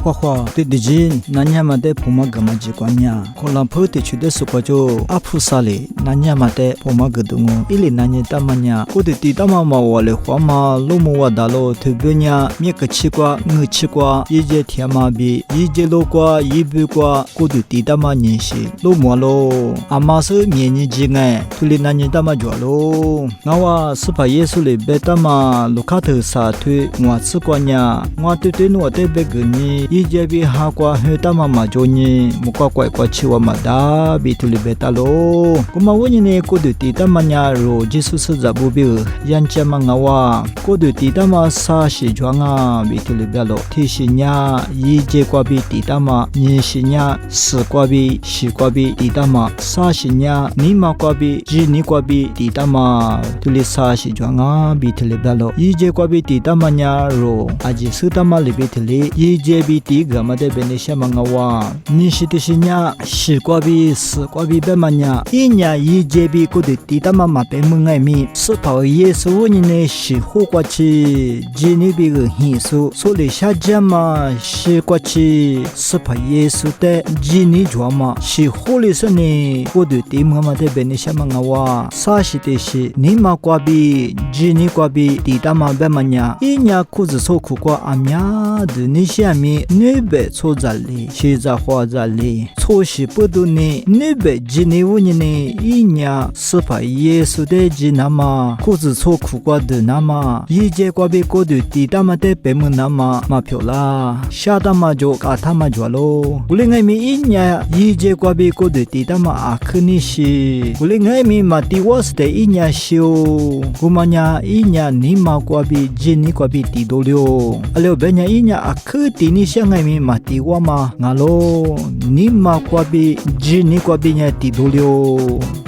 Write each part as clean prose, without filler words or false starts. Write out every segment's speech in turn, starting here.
花花对的人，那年嘛的婆妈干嘛机关呀？可能婆的去的时候就阿普萨里，那年嘛的婆妈个东哦，伊里那年大嘛呀，我的地大嘛嘛我的花嘛，路么我打咯，特别呀，面个吃瓜，我吃瓜，一节天嘛比，一节路瓜，一步瓜，我的地大嘛年些，路么咯，阿妈是面年几哎，土里那年大嘛做咯，我是把耶稣里边大嘛，路卡头沙推，我吃瓜呀，我对对我对别个呢。一节比哈瓜黑大妈妈做呢，木瓜怪怪吃我嘛哒，比土里别打咯。古嘛我呢，过对地大嘛呀，肉技术是咋不比？人家嘛我，过对地大嘛啥西装啊，比土里别咯。提示呀，一节瓜比地大嘛，二是呀，四瓜比西瓜比地大嘛，啥是呀，尼玛瓜比吉尼瓜比地大嘛，土里啥西装啊，比土里别咯。一节瓜比地大嘛呀，肉，阿吉是大嘛里比土里，一节比tiga made benesha mangawa nishitisinya shikwabi skwabi bemanya inya yijebi kuditi tama mape mungai mi spa yesu ni shihokwachi jinibi hisu sole shajama shikwachi spa yesu te jini jwama shiholi sane kuditi made benesha mangawa sashiteshi nima kwabi jini kwabi titama bemanya inya kuzu soku kwa amya dunishami nebe tsozali shiza huazali tsoshi buduni nebe jini unini inya spa yesu de jinama kuzi tsoku kwa dunama yije kwa bi kodu titama de pemu nama mapyola shadama jo katama jwalo ulingai mi inya yije kwa bi kodu titama akunishi ulingai mi mati was de inya shio kumanya inya nima kwa bi jini kwa bi tidolyo aleo benya inya akuti ni ngai mi mati wama ngalo nima kwabi jini kwabi nya tidolyo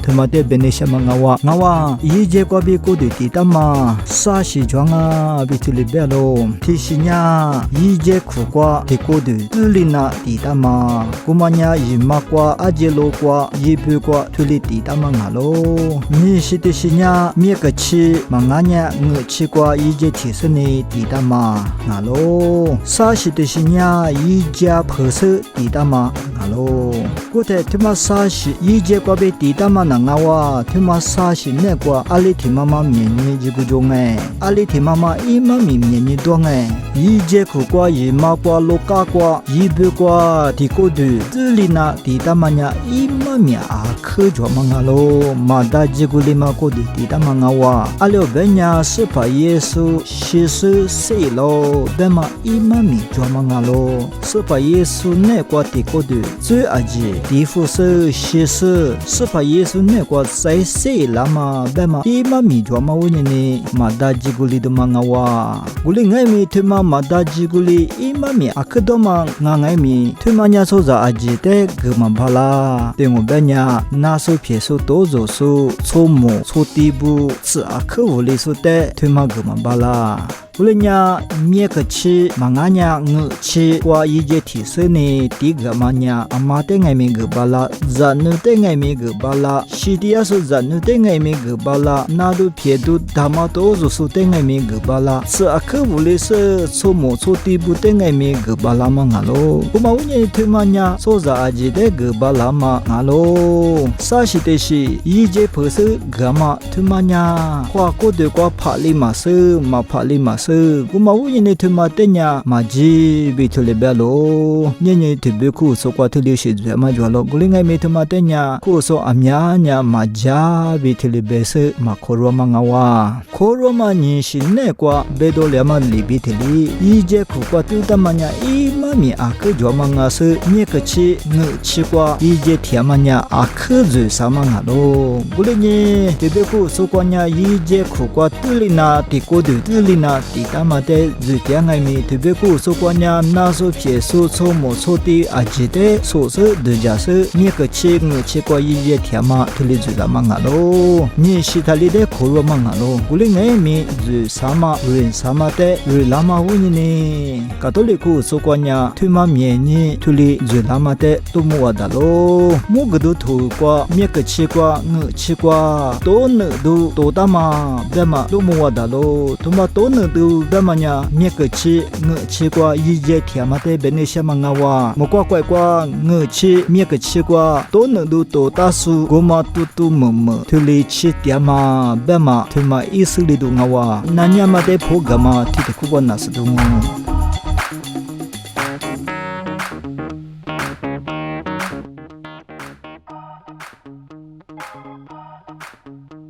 thumate benesha ngawa yije kwabi kodi titama sashi jwanga bituli belo tishinya yije khukwa tikodi tulina titama kumanya yimakwa ajelo kwa yibu kwa tuli titama ngalo ni shitishinya miekachi manganya nguchi kwa yije tisuni titama ngalo sashi tishinya yija phese titama ngalo kute thima sashi yije kwa be titama na ngawa thima sashi ne kwa ali thimama myenye jigujonge ali thimama imami myenye donge yije khu kwa yima kwa loka kwa yibe kwa tikodu tulina titama nya imami akhe joma ngalo mada jigulima ko titama ngawa alio benya sepa yesu shisu selo bema imami joma ngalo sepa yesu ne kwa tikodu zui aji difu se shisu sepa yesu ne kwa sai se lama bema imami joma unini mada jiguli do mangawa guli ngai mi thima mada jiguli imami akdoma ngai mi thima nya soza aji te gma bhala tengo benya naso pyeso tozo su chomo chotibu tsu akhwuli su te thima gma bhala ulenya miekachi manganya nguchi kwa yije tisene tigamanya amate ngai me gbala zanu te ngai me gbala shidia su zanu te ngai me gbala nadu pyedu damato zo su te ngai me gbala sa akhwuli se chomo chotibu te ngai me gbala mangalo kuma unye themanya soza aji de gbala ma ngalo sashiteshi yije phose gama themanya kwa ko de kwa phali ma se ma phali ma kuma unye thema tenya maji bitule belo nyenye tibeku so kwa tuli shi ma jwalo gulingai me thema tenya ko so amya nya maja bitule bese makhoro mangawa khoro ma ni shinne kwa bedo lema libitili yije khu kwa tutamanya imami akhe jomanga se nyekachi nguchi kwa yije thiamanya akhe zu samanga lo gulinye tibeku so kwa nya yije khu kwa tulina tikodu tulina 地大马的日天爱米特别古苏关呀那苏撇苏苏莫苏的阿吉的苏是的家是灭个七我七过一夜天嘛特里日啦嘛啊咯，你是他里的苦肉嘛啊咯，古里爱米日啥嘛日啥嘛的日啦嘛乌尼呢，卡多里古苏关呀推嘛面呢特里日啦嘛的都莫哇da咯，莫个都土瓜灭个七瓜我七瓜多呢都大嘛，对嘛都莫哇da咯，都嘛多呢都对嘛呀灭个七我七瓜一夜天嘛的本来些嘛啊哇，莫瓜怪瓜我七灭个七瓜多呢都大数古嘛都么特里七点嘛，对嘛特嘛意思里都啊哇，那年嘛的破个嘛，提的苦瓜那是都么。